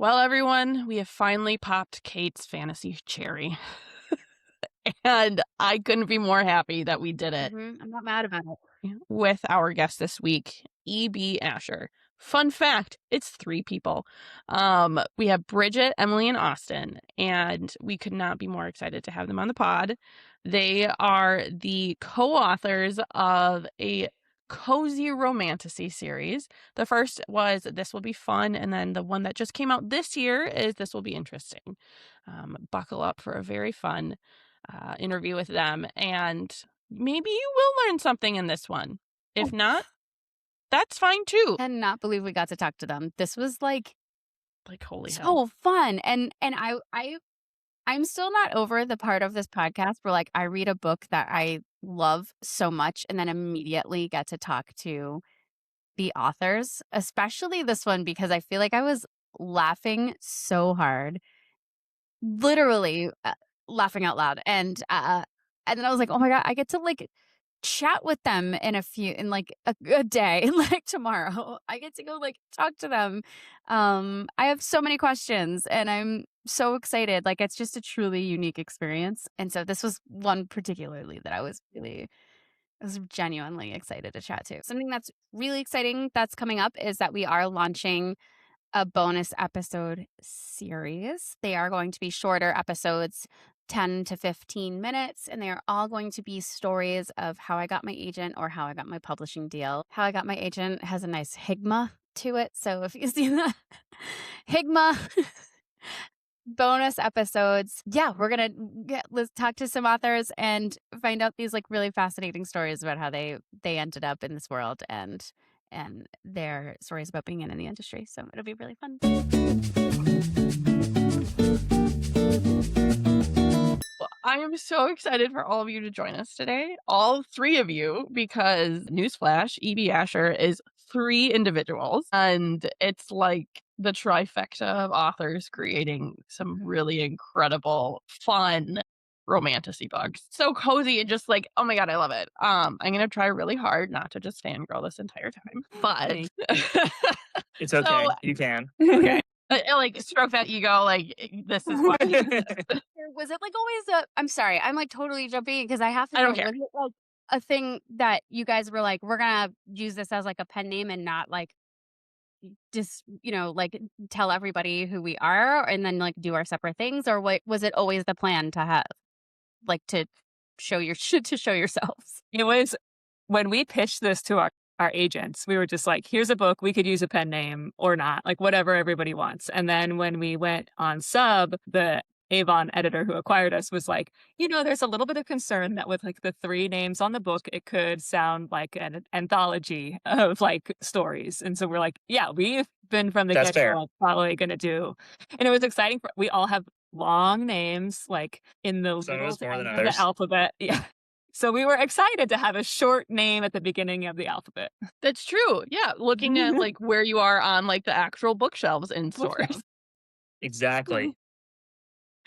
Well, everyone, we have finally popped Cait's fantasy cherry. And I couldn't be more happy that we did it I'm not mad about it. with our guest this week, E.B. Asher. Fun fact, it's 3 people. We have Bridget, Emily, and Austin, and we could not be more excited to have them on the pod. They are the co-authors of a cozy romantasy series. The first was This Will Be Fun, and then the one that just came out this year is This Will Be Interesting. Buckle up for a very fun interview with them, and maybe you will learn something in this one. If not, that's fine too. Cannot believe we got to talk to them. This was like Holy hell. so fun. And I'm still not over the part of this podcast where like I read a book that I love so much and then immediately get to talk to the authors, especially this one because I feel like I was laughing so hard. Literally laughing out loud. And then I was like, "Oh my god, I get to like chat with them in like a day, like tomorrow. I get to go like talk to them. I have so many questions and I'm so excited. Like it's just a truly unique experience. And so this was one particularly that I was genuinely excited to chat to. Something that's really exciting that's coming up is that we are launching a bonus episode series. They are going to be shorter episodes, 10 to 15 minutes, and they are all going to be stories of how I got my agent or how I got my publishing deal. How I got my agent has a nice higma to it. So if you see the higma bonus episodes, yeah, we're going to let's talk to some authors and find out these like really fascinating stories about how they ended up in this world and their stories about being in the industry. So it'll be really fun. Well, I am so excited for all of you to join us today, all 3 of you, because newsflash, E.B. Asher is 3 individuals, and it's like the trifecta of authors creating some really incredible, fun romantasy books. So cozy and just like, oh my god, I love it. I'm gonna try really hard not to just fangirl this entire time, but It's okay. So- You can. okay. Like stroke that ego, like this is why. Was it like always I'm sorry, I'm like totally jumping because I have to I don't know, care. was it like a thing that you guys were like, we're gonna use this as like a pen name and not like just, like tell everybody who we are and then like do our separate things? Or what was it always the plan to have like to show to show yourselves? It was when we pitched this to our agents, we were just like, here's a book, we could use a pen name or not, like whatever everybody wants. And then when we went on sub, the Avon editor who acquired us was like, there's a little bit of concern that with like the 3 names on the book, it could sound like an anthology of like stories. And so we're like, yeah, we've been from the That's fair. get-go probably going to do. And it was exciting. We all have long names, like in the Some of us more than end of others. the alphabet. Yeah. So we were excited to have a short name at the beginning of the alphabet. That's true. Yeah, looking at like where you are on like the actual bookshelves in stores. Exactly.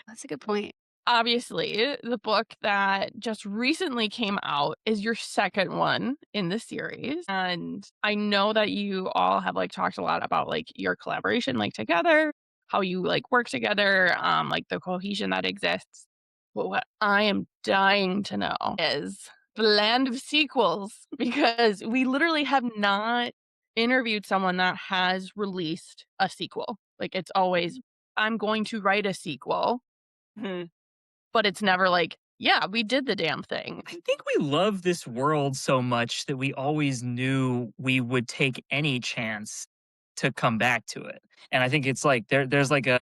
That's a good point. Obviously, the book that just recently came out is your second one in the series. And I know that you all have like talked a lot about like your collaboration like together, how you like work together, like the cohesion that exists. But what I am dying to know is the land of sequels, because we literally have not interviewed someone that has released a sequel. Like it's always, I'm going to write a sequel. But it's never like, yeah, we did the damn thing. I think we love this world so much that we always knew we would take any chance to come back to it. And I think it's like there's like a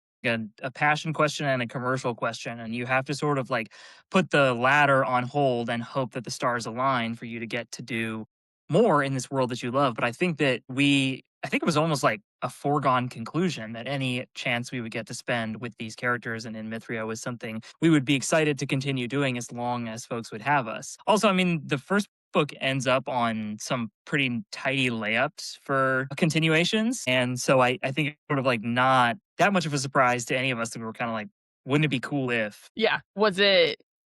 passion question and a commercial question, and you have to sort of like put the latter on hold and hope that the stars align for you to get to do more in this world that you love. But I think it was almost like a foregone conclusion that any chance we would get to spend with these characters and in Mithria was something we would be excited to continue doing as long as folks would have us. Also, I mean, the first book ends up on some pretty tidy layups for continuations. And so I think it's sort of like not that much of a surprise to any of us that we were kind of like, wouldn't it be cool if? Yeah.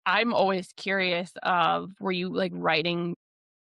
I'm always curious of, were you like writing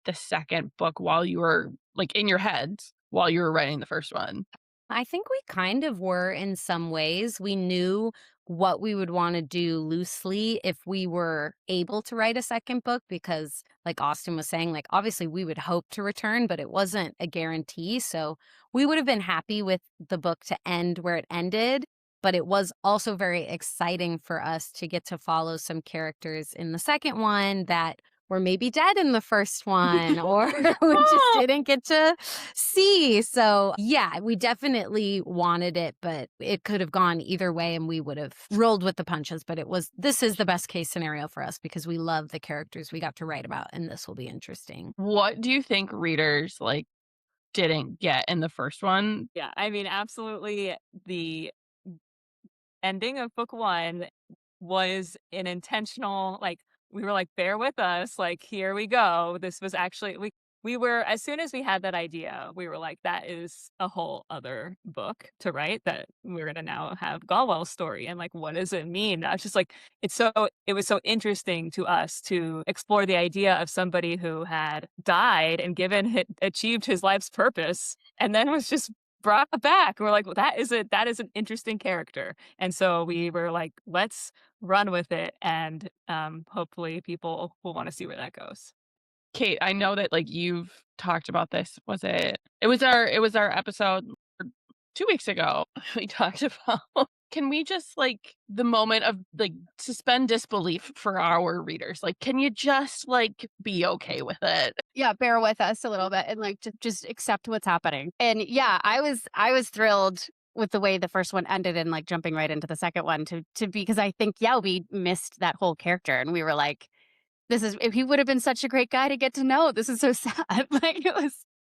the second book while you were like in your head while you were writing the first one? I think we kind of were in some ways. We knew what we would want to do loosely if we were able to write a second book because, like Austin was saying, like obviously we would hope to return, but it wasn't a guarantee. So we would have been happy with the book to end where it ended. But it was also very exciting for us to get to follow some characters in the second one that were maybe dead in the first one or we just didn't get to see. So, yeah, we definitely wanted it, but it could have gone either way and we would have rolled with the punches. But this is the best case scenario for us because we love the characters we got to write about, and this will be interesting. What do you think readers like didn't get in the first one? Yeah, I mean, absolutely. The ending of book one was an intentional, like, we were like, bear with us, like, here we go. This was actually, we were, as soon as we had that idea, we were like, that is a whole other book to write, that we're gonna now have Galwell's story. And like, what does it mean? I was just like, it was so interesting to us to explore the idea of somebody who had died and achieved his life's purpose and then was just brought back. We're like, well, that is an interesting character. And so we were like, let's run with it, and hopefully people will want to see where that goes. Cait, I know that like you've talked about this. It was our episode 2 weeks ago. We talked about can we just like the moment of like suspend disbelief for our readers? Like, can you just like be okay with it? Yeah, bear with us a little bit and like just accept what's happening. And yeah, I was thrilled with the way the first one ended and like jumping right into the second one to because I think we missed that whole character and we were like, this is if he would have been such a great guy to get to know. This is so sad. Like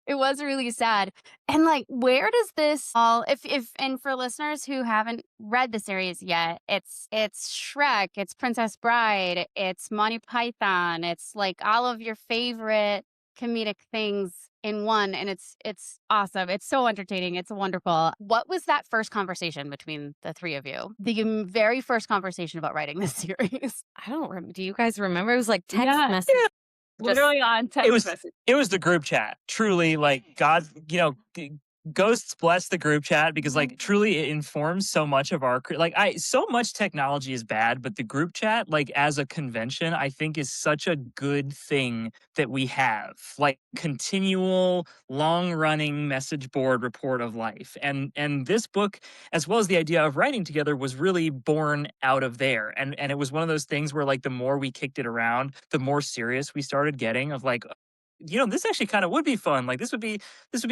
it was really sad. And like where does this all if and for listeners who haven't read the series yet, it's Shrek, it's Princess Bride, it's Monty Python, it's like all of your favorite comedic things in one, and it's awesome. It's so entertaining. It's wonderful. What was that first conversation between the three of you? The very first conversation about writing this series. I don't remember. Do you guys remember? It was like text Yeah. message. Literally on text message. It was the group chat. Truly, like God, ghosts bless the group chat because like truly it informs so much of our so much technology is bad, but the group chat like as a convention I think is such a good thing that we have, like continual long running message board report of life. And this book, as well as the idea of writing together, was really born out of there. And it was one of those things where like the more we kicked it around, the more serious we started getting of like, this actually kind of would be fun. Like this would be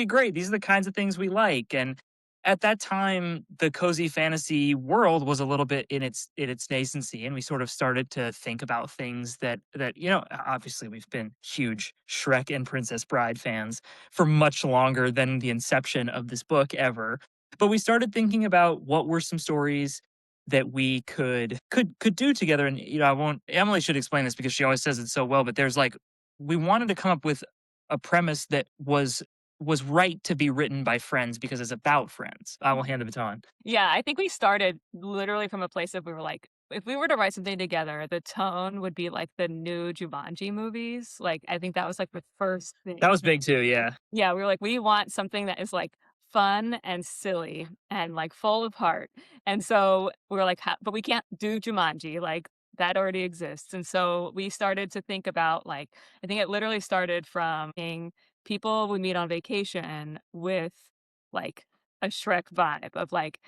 great. These are the kinds of things we like. And at that time, the cozy fantasy world was a little bit in its nascency, and we sort of started to think about things that obviously we've been huge Shrek and Princess Bride fans for much longer than the inception of this book ever. But we started thinking about what were some stories that we could do together. And Emily should explain this because she always says it so well, but there's like we wanted to come up with a premise that was right to be written by friends because it's about friends. I will hand the baton. Yeah, I think we started literally from a place of we were like, if we were to write something together, the tone would be like the new Jumanji movies. Like, I think that was like the first thing. That was big too, yeah. Yeah, we were like, we want something that is like fun and silly and like full of heart. And so we were like, but we can't do Jumanji. Like, that already exists. And so we started to think about like, I think it literally started from being people we meet on vacation with like a Shrek vibe of like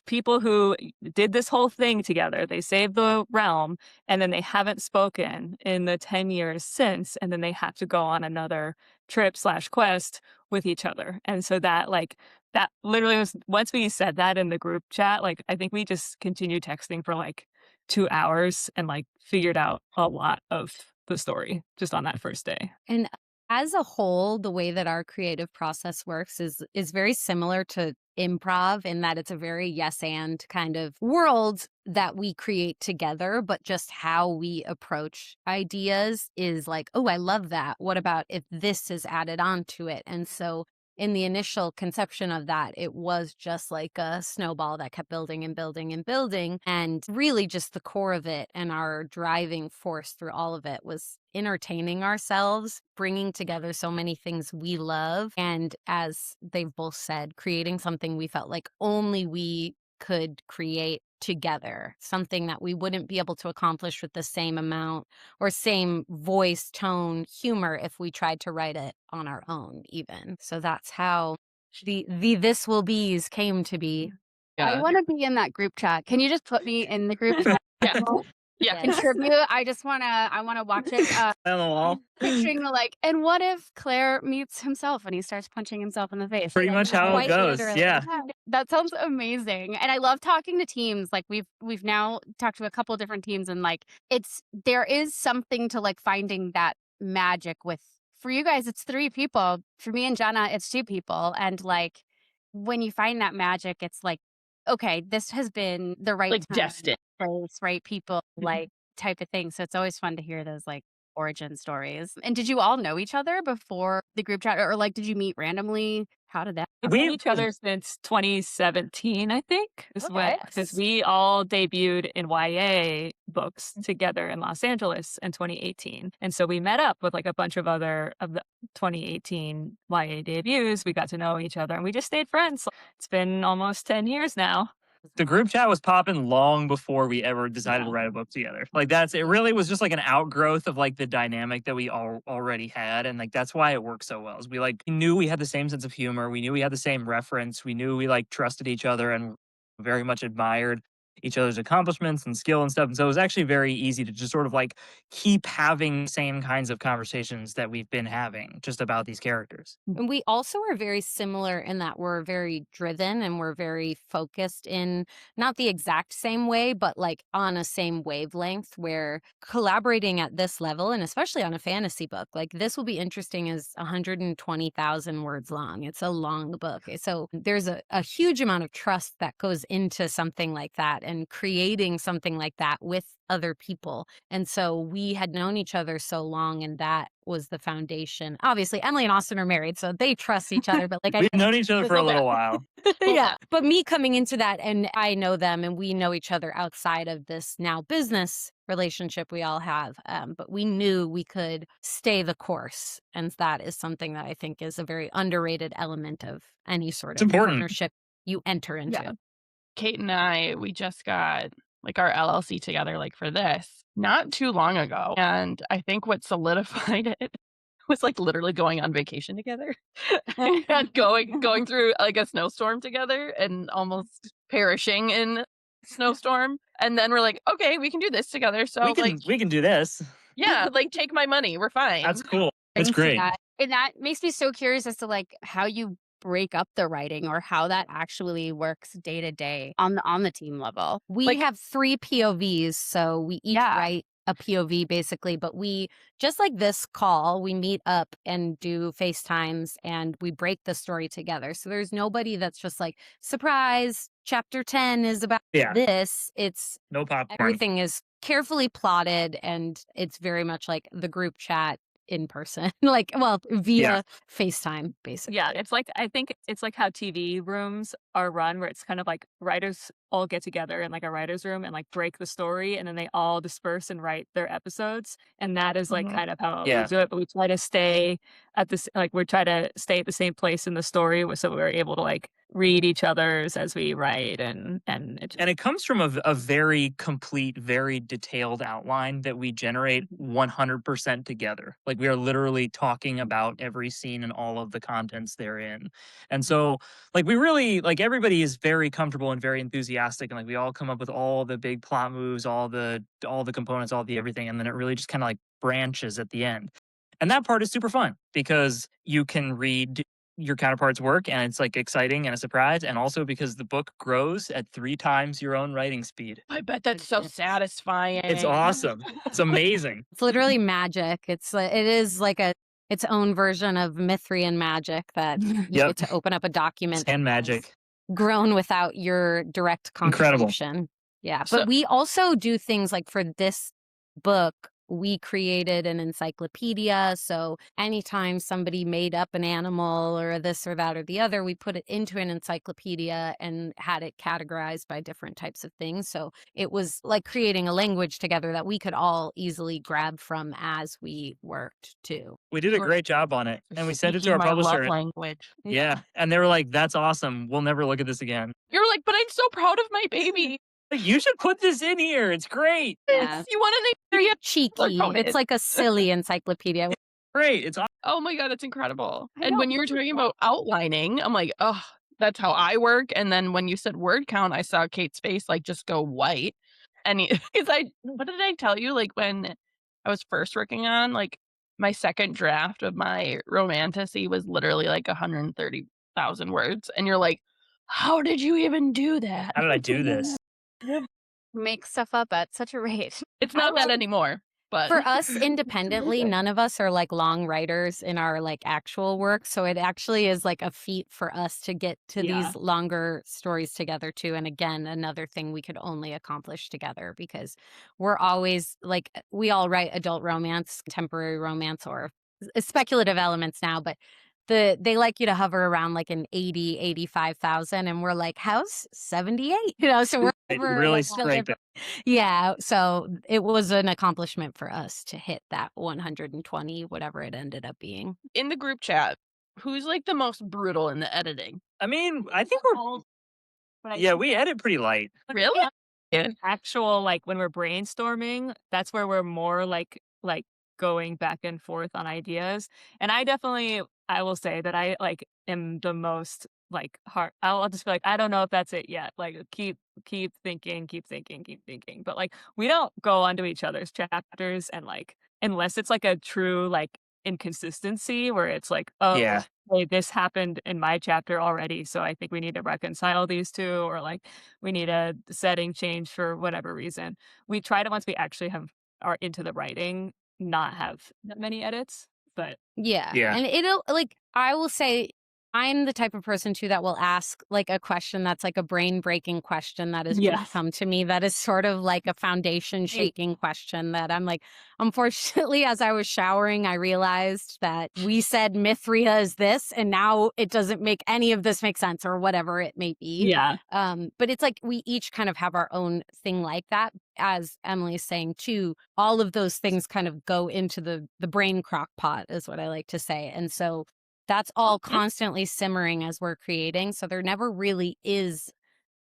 people who did this whole thing together. They saved the realm and then they haven't spoken in the 10 years since. And then they have to go on another trip/quest with each other. And so that literally was, once we said that in the group chat, like I think we just continued texting for like 2 hours and like figured out a lot of the story just on that first day. And as a whole, the way that our creative process works is very similar to improv in that it's a very yes and kind of world that we create together, but just how we approach ideas is like, oh, I love that. What about if this is added on to it? And so in the initial conception of that, it was just like a snowball that kept building and building and building. And really just the core of it and our driving force through all of it was entertaining ourselves, bringing together so many things we love. And as they've both said, creating something we felt like only we could create together, something that we wouldn't be able to accomplish with the same amount or same voice, tone, humor if we tried to write it on our own even. So that's how the This Will Be's came to be. I want to be in that group chat. Can you just put me in the group chat? Yeah. Yeah. Contribute. I want to watch it. LOL. Picturing and what if Claire meets himself and he starts punching himself in the face? Pretty much how it quite goes. literally. Yeah. That sounds amazing. And I love talking to teams. Like we've now talked to a couple of different teams, and there is something to finding that magic with. For you guys, it's 3 people. For me and Jenna, it's 2 people. And when you find that magic, it's okay, this has been the right time, destined. place, right people, type of thing. So it's always fun to hear those origin stories. And did you all know each other before the group chat, or did you meet randomly? How did that? We've known each other since 2017, I think. Because we all debuted in YA books together in Los Angeles in 2018. And so we met up with a bunch of other of the 2018 YA debuts. We got to know each other and we just stayed friends. It's been almost 10 years now. The group chat was popping long before we ever decided to write a book together. It really was just an outgrowth of the dynamic that we all already had. And that's why it worked so well. Is we knew we had the same sense of humor. We knew we had the same reference. We knew we trusted each other and very much admired each other's accomplishments and skill and stuff. And so it was actually very easy to just sort of keep having the same kinds of conversations that we've been having just about these characters. And we also are very similar in that we're very driven and we're very focused in not the exact same way, but on a same wavelength, where collaborating at this level, and especially on a fantasy book, This Will Be Interesting is 120,000 words long. It's a long book. So there's a huge amount of trust that goes into something like that and creating something like that with other people. And so we had known each other so long, and that was the foundation. Obviously, Emily and Austin are married, so they trust each other. But we've known each other for a little while. Yeah. But me coming into that, and I know them and we know each other outside of this now business relationship we all have. But we knew we could stay the course. And that is something that I think is a very underrated element of any sort of partnership you enter into. Yeah. Cait and I, we just got our LLC together for this not too long ago. And I think what solidified it was literally going on vacation together and going through a snowstorm together and almost perishing in snowstorm. And then we're okay, we can do this together. So we can do this. Yeah, take my money. We're fine. That's cool. That's great. And that makes me so curious as to how you break up the writing or how that actually works day to day on the team level. We have 3 POVs, so we each write a POV basically, but we, just like this call, we meet up and do FaceTimes and we break the story together. So there's nobody that's just surprise, chapter 10 is about this. It's no popcorn. Everything is carefully plotted, and it's very much like the group chat in person, via FaceTime, basically. Yeah, it's I think it's how TV rooms are run, where it's kind of writers all get together in a writer's room and break the story, and then they all disperse and write their episodes. And that is kind of how we do it. But we try to stay at this, we try to stay at the same place in the story, so we're able to read each other's as we write, and it comes from a very complete, very detailed outline that we generate 100% together. We are literally talking about every scene and all of the contents therein. And so we really everybody is very comfortable and very enthusiastic, and we all come up with all the big plot moves, all the components, all the everything, and then it really just kind of branches at the end. And that part is super fun because you can read your counterpart's work and it's exciting and a surprise, and also because the book grows at 3 times your own writing speed. I bet that's so satisfying. It's awesome. It's amazing. It's literally magic. It is its own version of Mithrian magic that you get to open up a document. It's hand magic. Grown without your direct contribution. Incredible. Yeah. But we also do things for this book, we created an encyclopedia. So anytime somebody made up an animal or this or that or the other, we put it into an encyclopedia and had it categorized by different types of things. So it was like creating a language together that we could all easily grab from as we worked too. We did a great job on it, and we sent it to our My love publisher. language. Yeah, and they were like, "That's awesome. We'll never look at this again." You're like, but I'm so proud of my baby. Like, you should put this in here. It's great. Yeah. You want to Very name cheeky. about It's it. like a silly encyclopedia. Great. It's awesome. Oh my God, that's incredible. I And know, when you were talking about outlining, I'm like, oh, that's how I work. And then when you said word count, I saw Cait's face like just go white. And because what did I tell you? Like when I was first working on like my second draft of my romantasy was literally like 130,000 words. And you're like, how did you even do that? How did I do this? Make stuff up at such a rate. It's not that anymore. But For us independently, none of us are like long writers in our like actual work. So it actually is like a feat for us to get to these longer stories together too. And again, another thing we could only accomplish together because we're always like, we all write adult romance, contemporary romance, or speculative elements now, but they like you to hover around like an 80, 85,000, and we're like, how's 78? So we're It really like, scraped it. yeah, so it was an accomplishment for us to hit that 120, whatever it ended up being. in the group chat, who's like the most brutal in the editing? I mean, I think we edit pretty light. Really? Yeah. Actual, like when we're brainstorming, that's where we're more like going back and forth on ideas. And I will say that I like am the most like hard. I'll just be like, I don't know if that's it yet. Like keep thinking. But like we don't go onto each other's chapters and like unless it's like a true like inconsistency where it's like, oh Yeah. hey, this happened in my chapter already, so I think we need to reconcile these two, or like we need a setting change for whatever reason. We try to, once we actually are into the writing, not have that many edits. But Yeah. Yeah. And it'll like, I will say, I'm the type of person too that will ask like a question that's like a brain breaking question that has Yes. come to me that is sort of like a foundation shaking question that I'm like, unfortunately, as I was showering, I realized that we said Mithria is this, and now it doesn't make any of this make sense or whatever it may be. yeah, But it's like we each kind of have our own thing like that. As Emily's saying too, all of those things kind of go into the brain crock pot is what I like to say. And so that's all constantly simmering as we're creating. So there never really is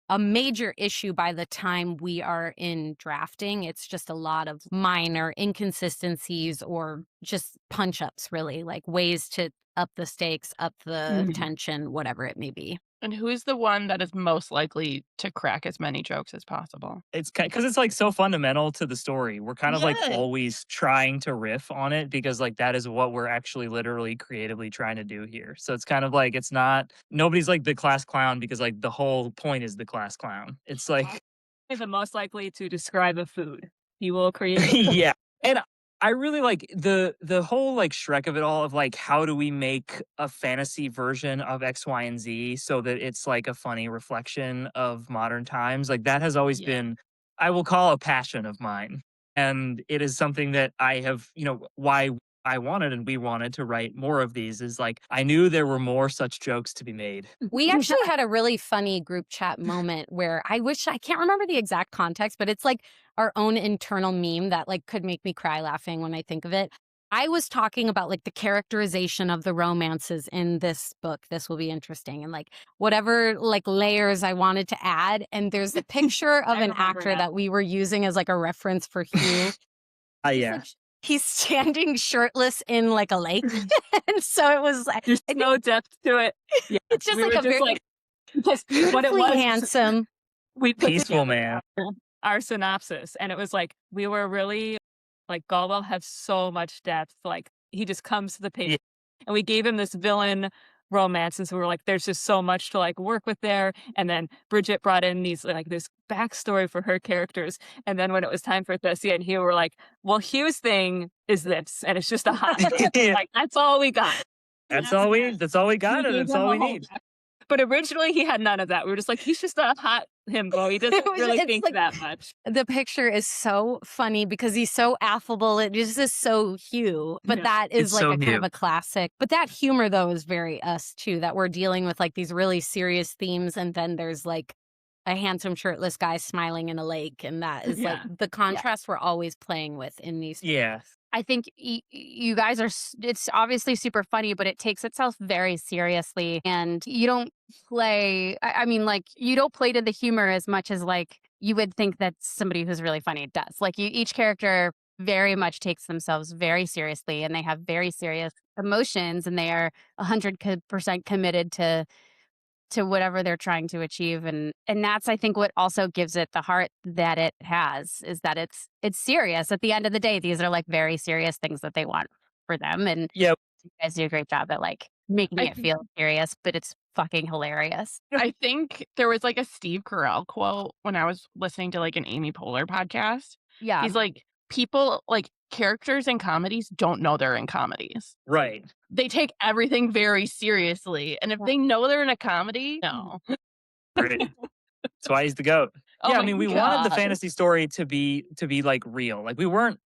a major issue by the time we are in drafting. It's just a lot of minor inconsistencies or just punch ups, really, like ways to up the stakes, up the tension, whatever it may be. And who's the one that is most likely to crack as many jokes as possible? It's because it's like so fundamental to the story. We're kind of like always trying to riff on it because like that is what we're actually literally creatively trying to do here. So it's kind of like nobody's like the class clown because like the whole point is the class clown. It's like is the most likely to describe a food. He will create. yeah. And I really like the whole like Shrek of it all of like how do we make a fantasy version of X, Y, and Z so that it's like a funny reflection of modern times. Like that has always been, I will call a passion of mine. And it is something that I have, why I wanted and we wanted to write more of these is like I knew there were more such jokes to be made. We actually had a really funny group chat moment where I can't remember the exact context, but it's like our own internal meme that like could make me cry laughing when I think of it. I was talking about like the characterization of the romances in this book. This will be interesting. And like whatever like layers I wanted to add. And there's a picture of an actor that we were using as like a reference for Hugh. Yeah. He's standing shirtless in like a lake. And so it was like There's no depth to it. Yeah. It's just like a very just what it was. handsome. We put Peaceful together man. Our synopsis, and it was like we were really like Galwell has so much depth. Like he just comes to the page, and we gave him this villain romance, and so we were like, there's just so much to like work with there. And then Bridget brought in this backstory for her characters, and then when it was time for Thessia and Hugh, we're like, well, Hugh's thing is this, and it's just a hot like that's all we got. That's all we got, and that's all we need. But originally he had none of that. We were just like, he's just a hot himbo. He doesn't really it's think like that much. the picture is so funny because he's so affable. It just is so Hugh. But Yeah. that is It's like so a kind of Hugh. a classic. But that humor though is very us too, that we're dealing with like these really serious themes and then there's like a handsome shirtless guy smiling in a lake. And that is like Yeah. the contrast we're always playing with in these. Yeah. I think you guys are, it's obviously super funny, but it takes itself very seriously. And you don't play, I mean, like, you don't play to the humor as much as, like, you would think that somebody who's really funny does. Like, each character very much takes themselves very seriously and they have very serious emotions and they are 100% committed to whatever they're trying to achieve, and that's, I think, what also gives it the heart that it has, is that it's serious. At the end of the day, these are like very serious things that they want for them, and Yep. you guys do a great job at like making I it feel serious, but it's fucking hilarious. I think there was like a Steve Carell quote when I was listening to like an Amy Poehler podcast. Yeah. He's like, people like characters in comedies don't know they're in comedies. Right. They take everything very seriously. And if they know they're in a comedy, no. Right. That's why he's the GOAT. Oh Yeah, I my mean, we wanted the God. fantasy story to be like real. Like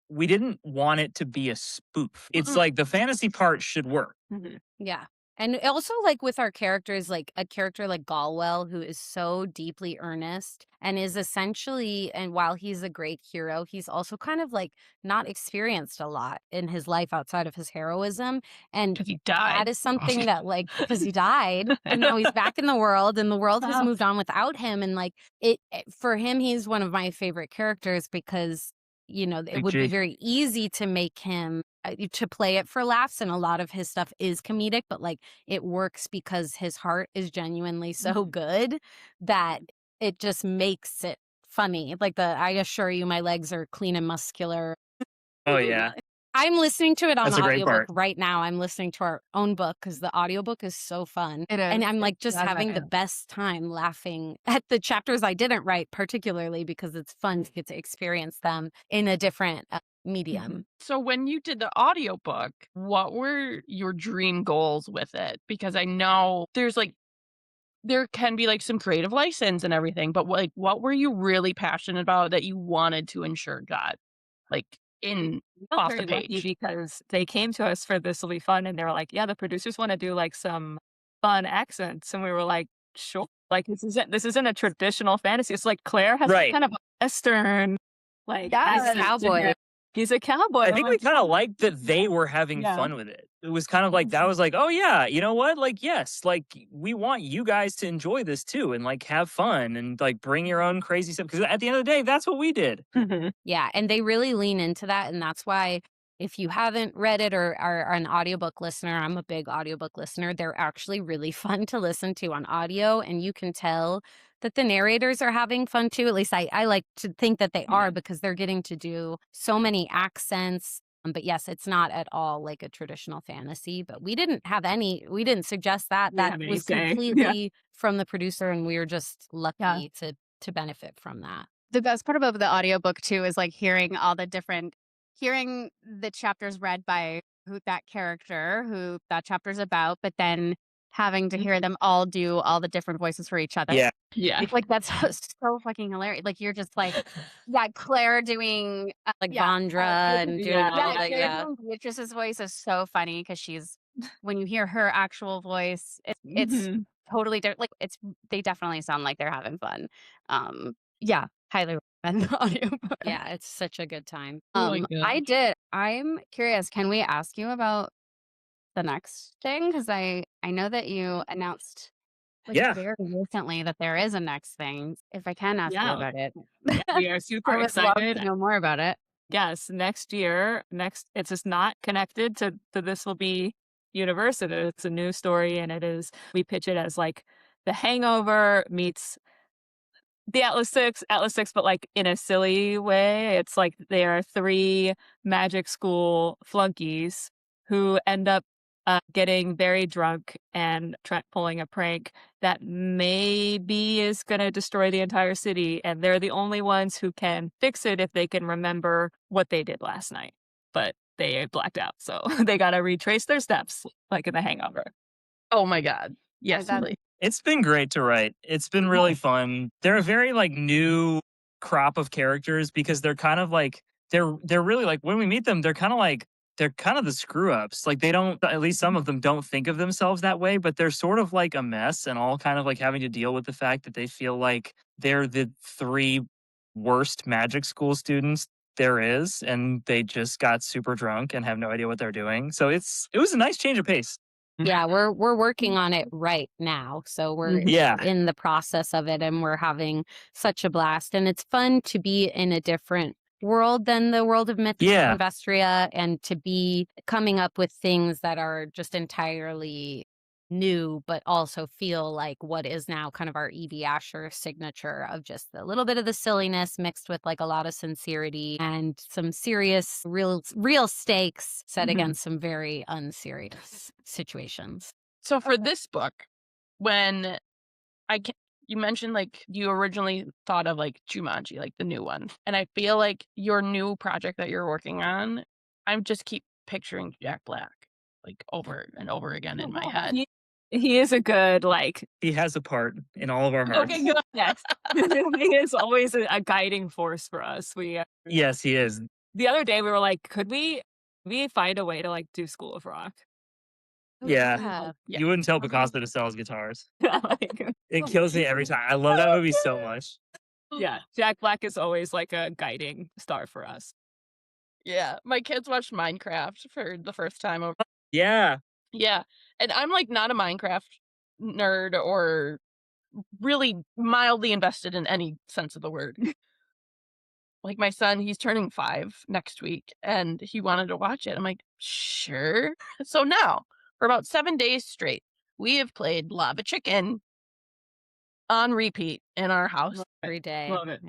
we didn't want it to be a spoof. It's like the fantasy part should work. Yeah. And also, like, with our characters, like a character like Galwell, who is so deeply earnest and is essentially, and while he's a great hero, he's also kind of like not experienced a lot in his life outside of his heroism. And Because he died. that is something that, like, because he died and now he's back in the world and the world has Oh. moved on without him. And like, for him, he's one of my favorite characters because, you know, it Big would be G. very easy to make him to play it for laughs, and a lot of his stuff is comedic, but like it works because his heart is genuinely so good that it just makes it funny. Like I assure you my legs are clean and muscular. Oh yeah. I'm listening to it on That's the a great audiobook part. right now. I'm listening to our own book because the audiobook is so fun. It And is. I'm like It's just so having the good. best time laughing at the chapters I didn't write, particularly because it's fun to get to experience them in a different medium. So when you did the audiobook, what were your dream goals with it? Because I know there's like, there can be like some creative license and everything, but what were you really passionate about that you wanted to ensure got like in We felt off the very lucky page? because they came to us for This Will Be Fun and they were like, yeah, the producers want to do like some fun accents. And we were like, sure. Like this isn't a traditional fantasy. It's like Claire has Right. kind of a Western like Yes. accent to Cowboy. him. He's a cowboy. I I'm think we like, kind of liked that they were having Yeah. fun with it. It was kind of like that was like, oh yeah, you know what? Like yes, like we want you guys to enjoy this too and like have fun and like bring your own crazy stuff because at the end of the day, that's what we did. Yeah, and they really lean into that, and that's why if you haven't read it or are an audiobook listener, I'm a big audiobook listener, they're actually really fun to listen to on audio, and you can tell that the narrators are having fun too. At least I like to think that they are because they're getting to do so many accents. But yes, it's not at all like a traditional fantasy, but we didn't suggest that. We That didn't have was any say. completely from the producer, and we were just lucky Yeah. to benefit from that. The best part about the audiobook too is like hearing the chapters read by who that chapter's about, but then having to hear them all do all the different voices for each other. Yeah. Yeah. Like that's so fucking hilarious. Like you're just like, yeah, Claire doing Like yeah, Vondra and doing yeah, all yeah, that. Claire Yeah. doing Beatrice's voice is so funny because she's when you hear her actual voice, it's totally different. Like they definitely sound like they're having fun. Yeah, highly recommend the audiobook. Yeah, it's such a good time. Oh my God. I'm curious, can we ask you about the next thing? Because I know that you announced like Yeah. very recently that there is a next thing. If I can ask you Yeah. about it. We are I super would love excited. to know more about it. Yes, next year, it's just not connected to This Will Be universe. It's a new story, and we pitch it as like The Hangover meets the Atlas Six, but like in a silly way. It's like there are 3 magic school flunkies who end up getting very drunk and pulling a prank that maybe is going to destroy the entire city. And they're the only ones who can fix it if they can remember what they did last night. But they blacked out. So they got to retrace their steps like in The Hangover. Oh my God. Yes, That- please. It's been great to write. It's been really fun. They're a very like new crop of characters because they're kind of like they're really like when we meet them, they're kind of the screw ups. Like they don't, at least some of them don't think of themselves that way, but they're sort of like a mess and all kind of like having to deal with the fact that they feel like they're the three worst magic school students there is, and they just got super drunk and have no idea what they're doing. So it was a nice change of pace. Yeah, we're working on it right now. So we're Yeah. in the process of it and we're having such a blast. And it's fun to be in a different world than the world of Mythos Yeah. and Vestria, and to be coming up with things that are just entirely new, but also feel like what is now kind of our E.B. Asher signature of just a little bit of the silliness mixed with like a lot of sincerity and some serious, real stakes set against some very unserious situations. So for this book, when you mentioned like you originally thought of like Jumanji, like the new one, and I feel like your new project that you're working on, I just keep picturing Jack Black like over and over again in my head. He is a good, like, He has a part in all of our hearts. Okay, good. yes. He is always a guiding force for us. Yes, he is. The other day we were like, could we find a way to like do School of Rock? Yeah. Yeah. You wouldn't tell Picasso to sell his guitars. Like, It kills me every time. I love that movie so much. yeah, Jack Black is always like a guiding star for us. Yeah. My kids watched Minecraft for the first time over. Yeah. Yeah. And I'm like not a Minecraft nerd or really mildly invested in any sense of the word. Like my son, he's turning 5 next week and he wanted to watch it. I'm like, sure. So now, for about 7 days straight, we have played Lava Chicken on repeat in our house. Every day. Love it.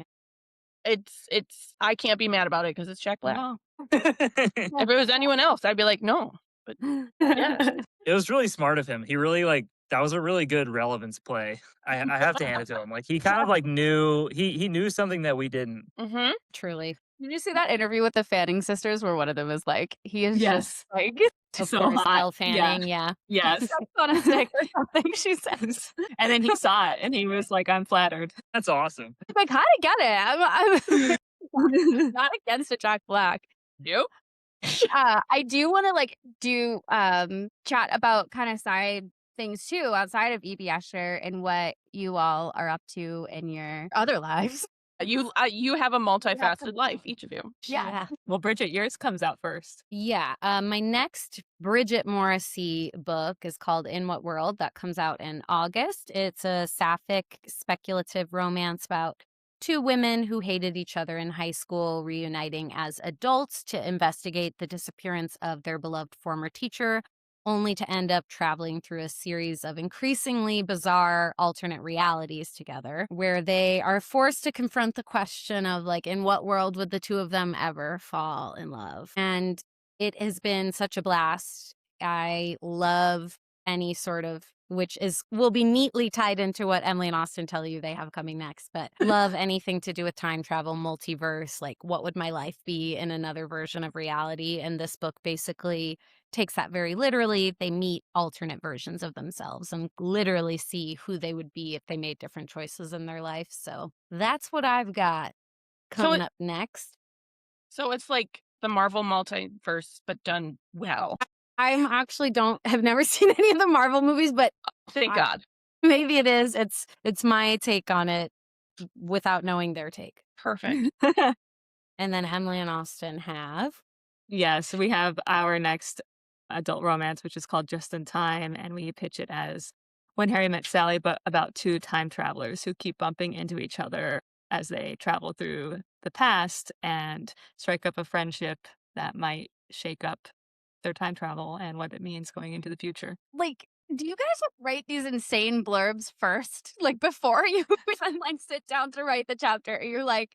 It's I can't be mad about it because it's Jack Black. No. If it was anyone else, I'd be like, no. But yeah. It was really smart of him. He really that was a really good relevance play. I have to hand it to him. Like he kind of like knew he knew something that we didn't. Mm-hmm. Truly. Did you see that interview with the Fanning sisters where one of them is like, he is just like, Of So course, hot. Elle Fanning, yeah. Yes. on a stick or something, she says. And then he saw it and he was like, I'm flattered. That's awesome. I kind of get it. I'm not against a Jack Black. Nope. I do want to like do chat about kind of side things too outside of E.B. Asher and what you all are up to in your other lives. You have a multifaceted life, each of you. Yeah. Well, Bridget, yours comes out first. Yeah. My next Bridget Morrissey book is called In What World? That comes out in August. It's a sapphic speculative romance about two women who hated each other in high school, reuniting as adults to investigate the disappearance of their beloved former teacher, only to end up traveling through a series of increasingly bizarre alternate realities together, where they are forced to confront the question of, like, in what world would the two of them ever fall in love? And it has been such a blast. I love any sort of, which will be neatly tied into what Emily and Austin tell you they have coming next, but love anything to do with time travel, multiverse, like what would my life be in another version of reality? And this book basically takes that very literally. They meet alternate versions of themselves and literally see who they would be if they made different choices in their life. So that's what I've got coming up next. So it's like the Marvel multiverse, but done well. I'm actually have never seen any of the Marvel movies, but Thank God. maybe it is. It's my take on it without knowing their take. Perfect. And then Emily and Austin have. Yes, we have our next adult romance, which is called Just in Time, and we pitch it as When Harry Met Sally, but about two time travelers who keep bumping into each other as they travel through the past and strike up a friendship that might shake up their time travel and what it means going into the future. Like, do you guys write these insane blurbs first? Like before you like sit down to write the chapter, you're like,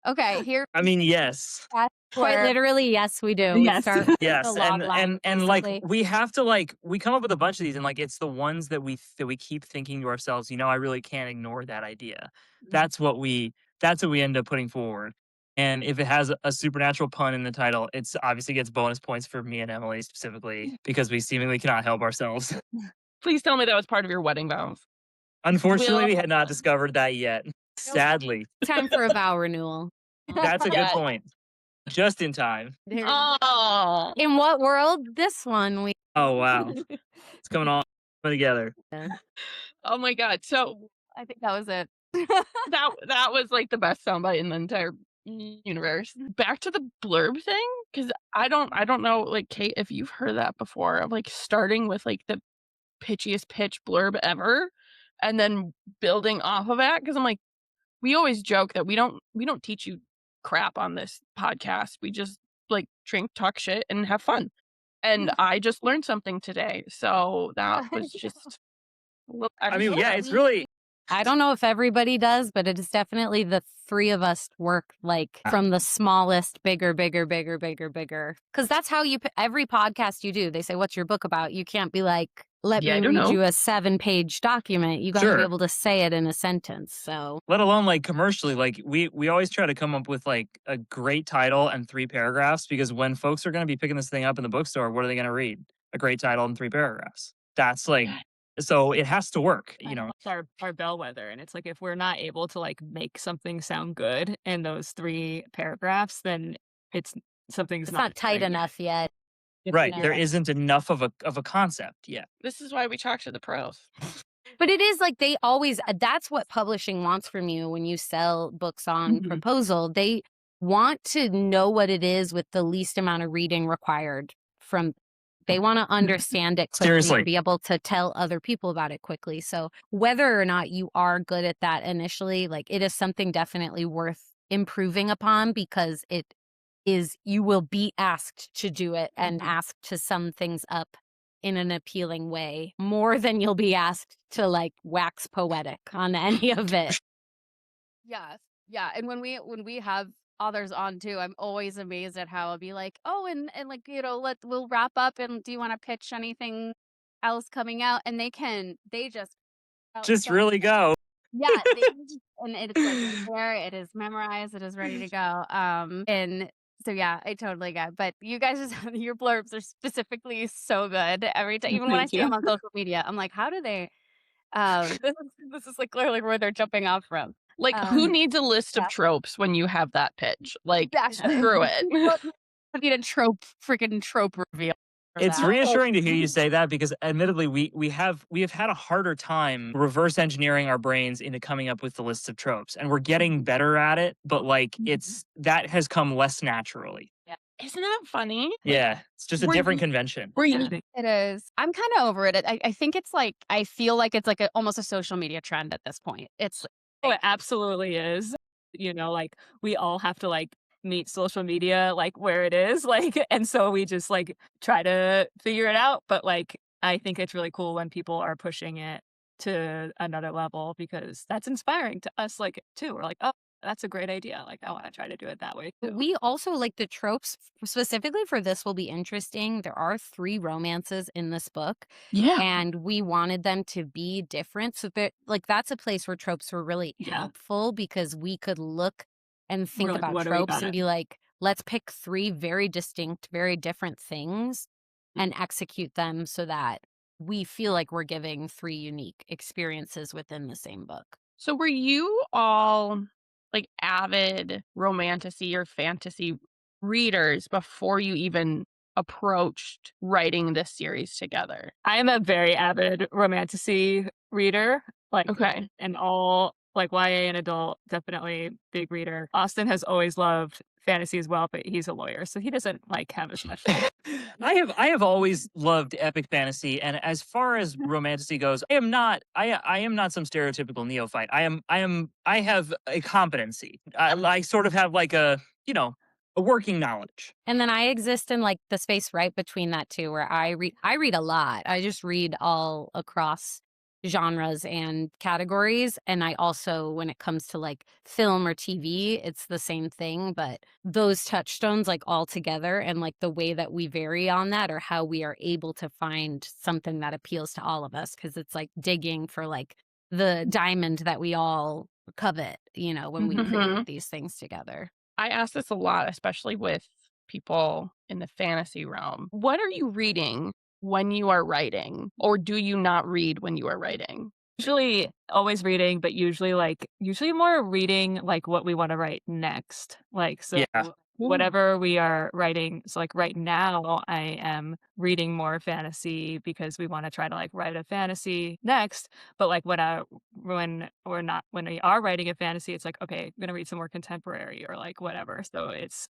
okay, here. I mean, yes. Quite literally, yes, we do. Yes. We start with Yes, the log line, and like basically. we have to like we come up with a bunch of these, and like it's the ones that we keep thinking to ourselves, I really can't ignore that idea. That's what we end up putting forward. And if it has a supernatural pun in the title, it's obviously gets bonus points for me and Emily specifically because we seemingly cannot help ourselves. Please tell me that was part of your wedding vows. Unfortunately, Will we had not discovered that yet. Sadly. Time for a vow renewal. That's a good Yeah. point. Just in time. Oh, In what world? This one. Oh, wow. It's coming all together. oh my God. So I think that was it. that was like the best soundbite in the entire universe. Back to the blurb thing, because I don't know, like Cait, if you've heard that before, of like starting with like the pitchiest pitch blurb ever, and then building off of that. Because I'm like, we always joke that we don't teach you crap on this podcast. We just like drink, talk shit, and have fun. And I just learned something today, so that was just. I mean, yeah, it's really. I don't know if everybody does, but it is definitely the three of us work like from the smallest, bigger. Because that's how every podcast you do, they say, what's your book about? You can't be like, let Yeah, I me don't read know. you a 7-page document. You got to Sure. be able to say it in a sentence. So Let alone like commercially, like we always try to come up with like a great title and 3 paragraphs, because when folks are going to be picking this thing up in the bookstore, what are they going to read? A great title and 3 paragraphs. That's like, so it has to work, you know. It's our bellwether. And it's like, if we're not able to like make something sound good in those 3 paragraphs, then something's it's not tight right. enough yet. Right. Yeah. There isn't enough of a concept yet. This is why we talk to the pros. But it is like they always, that's what publishing wants from you when you sell books on Mhm. proposal. They want to know what it is with the least amount of reading required from. They want to understand it quickly Seriously. and be able to tell other people about it quickly. So whether or not you are good at that initially, like it is something definitely worth improving upon, because it is, you will be asked to do it and asked to sum things up in an appealing way more than you'll be asked to like wax poetic on any of it. Yes. Yeah. And when we have authors on too, I'm always amazed at how I'll be like, oh, and like, we'll wrap up, and do you want to pitch anything else coming out? And they just Just so- really go. yeah, and it's like it's there, it is memorized, it is ready to go. And so yeah, I totally get. But you guys your blurbs are specifically so good every time. Even when I Thank see you. them on social media, I'm like, how do they? This is like clearly where they're jumping off from. Like, who needs a list yeah. of tropes when you have that pitch? Like, Exactly. screw it. I need a freaking trope reveal. for It's that. reassuring to hear you say that, because admittedly we have had a harder time reverse engineering our brains into coming up with the lists of tropes, and we're getting better at it, but like that has come less naturally. Isn't that funny? Yeah, it's just a Were different you- convention. Were you It is. I'm kind of over it. I think it's like, I feel like it's like almost a social media trend at this point. It's Oh, it absolutely is. Like we all have to like meet social media like where it is, like, and so we just like try to figure it out. But like I think it's really cool when people are pushing it to another level, because that's inspiring to us, like too. We're like, oh, that's a great idea. Like I want to try to do it that way too. We also like the tropes specifically for this will be interesting. There are 3 romances in this book, Yeah. and we wanted them to be different. So that's a place where tropes were really Yeah. helpful, because we could look and think We're like, about what are we tropes about and it? be like, let's pick 3 very distinct, very different things and execute them so that we feel like we're giving 3 unique experiences within the same book. So were you all like avid romantasy or fantasy readers before you even approached writing this series together? I am a very avid romantasy reader, like, Okay. and all like YA and adult, definitely big reader. Austin has always loved fantasy as well, but he's a lawyer, so he doesn't like have as much. I have always loved epic fantasy, and as far as romantasy goes, I am not some stereotypical neophyte. I have a competency. I sort of have like a working knowledge. And then I exist in like the space right between that too, where I read a lot. I just read all across genres and categories. And I also, when it comes to like film or TV, it's the same thing, but those touchstones like all together, and like the way that we vary on that, or how we are able to find something that appeals to all of us. Cause it's like digging for like the diamond that we all covet, when we create these things together. I ask this a lot, especially with people in the fantasy realm. What are you reading when you are writing, or do you not read when you are writing? Usually always reading, but usually more reading like what we want to write next. Like, so Yeah. whatever we are writing. So like right now I am reading more fantasy because we want to try to like write a fantasy next. But like when we are writing a fantasy, it's like, okay, I'm gonna read some more contemporary or like whatever. So it's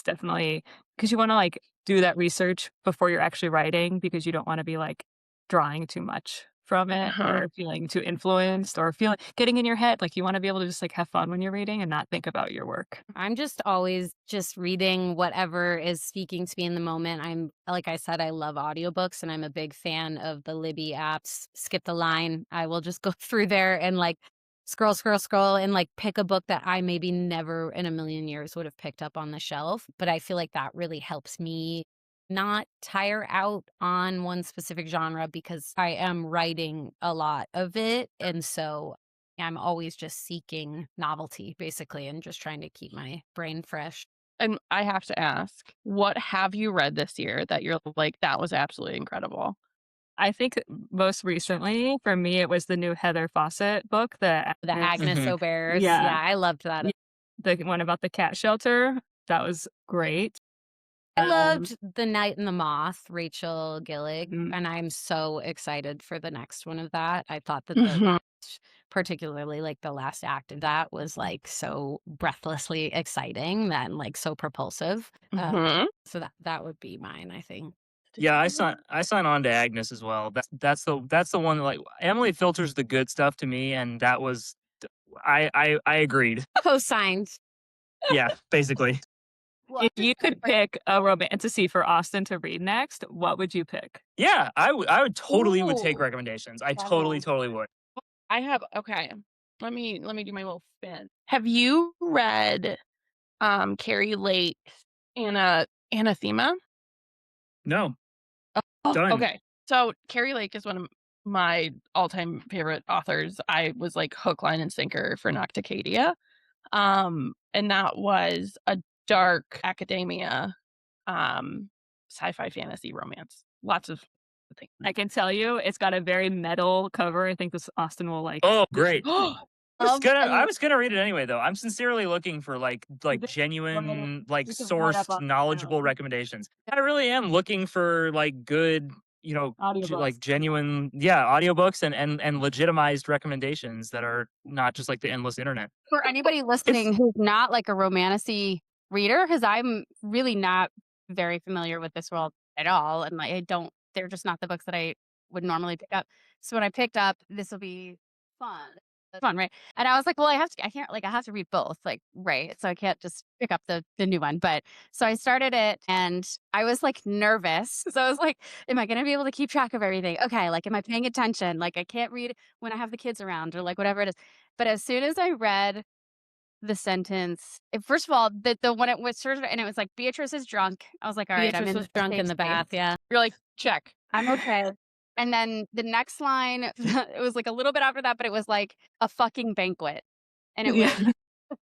definitely because you want to like do that research before you're actually writing because you don't want to be like drawing too much from it or feeling too influenced or getting in your head. Like you want to be able to just like have fun when you're reading and not think about your work. I'm just always just reading whatever is speaking to me in the moment. I'm, like I said, I love audiobooks and I'm a big fan of the Libby apps. Skip the line. I will just go through there and like scroll and like pick a book that I maybe never in a million years would have picked up on the shelf. But I feel like that really helps me not tire out on one specific genre because I am writing a lot of it. And so I'm always just seeking novelty, basically, and just trying to keep my brain fresh. And I have to ask, what have you read this year that you're like, that was absolutely incredible? I think most recently for me, it was the new Heather Fawcett book, The Agnes Mhm. O'Bears. Yeah. Yeah, I loved that. The one about the cat shelter. That was great. I loved The Night and the Moth, Rachel Gillig, Mm. and I'm so excited for the next one of that. I thought that Mhm. particularly like the last act of that was like so breathlessly exciting and like so propulsive. Mhm. So that would be mine, I think. Yeah, I sign on to Agnes as well. That's the one that, like, Emily filters the good stuff to me, and that was I agreed. Co-signed. Yeah, basically. If you could pick a romantasy for Austin to read next, what would you pick? Yeah, I would totally would take Ooh. recommendations. I Wow. totally would. I have okay. Let me do my little spin. Have you read Carrie Lake's Anathema? No, Oh, done. okay. So Carrie Lake is one of my all-time favorite authors. I was like hook, line, and sinker for Nocticadia. And that was a dark academia, sci-fi fantasy romance. Lots of things. I can tell you, it's got a very metal cover. I think this Austin will like. Oh, great. Love I was gonna read it anyway, though. I'm sincerely looking for like This- genuine, like you can pull it up sourced, on- knowledgeable recommendations. I really am looking for like good, Audiobooks. like genuine, audiobooks and legitimized recommendations that are not just like the endless internet. For anybody listening who's not like a romantasy reader, because I'm really not very familiar with this world at all, and like they're just not the books that I would normally pick up. So when I picked up, this will be fun. It's fun, right? And I was like, well, I can't, like, I have to read both, like, right? So I can't just pick up the new one. But so I started it, and I was like nervous. So I was like, am I going to be able to keep track of everything? Okay, like, am I paying attention? Like, I can't read when I have the kids around or like whatever it is. But as soon as I read the sentence, first of all, the one it was sort of, and it was like Beatrice is drunk. I was like, all right, I'm Beatrice in was drunk in the bath. Yeah. You're like, check. I'm okay. And then the next line, it was like a little bit after that, but it was like a fucking banquet. And it was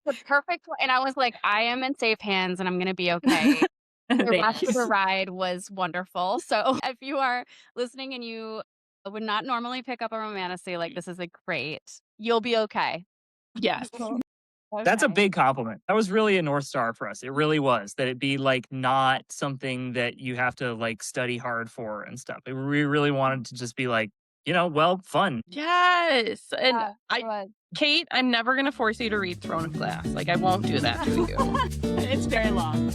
the perfect. And I was like, I am in safe hands and I'm going to be okay. The rest of the ride was wonderful. So if you are listening and you would not normally pick up a romantasy, like this is a great, you'll be okay. Yes. That's a Okay. big compliment. That was really a North Star for us. It really was, that it be like not something that you have to like study hard for and stuff. We really wanted to just be like, fun. Yes. And Yeah, it was. Cait, I'm never going to force you to read Throne of Glass. Like, I won't do that to you. It's very long.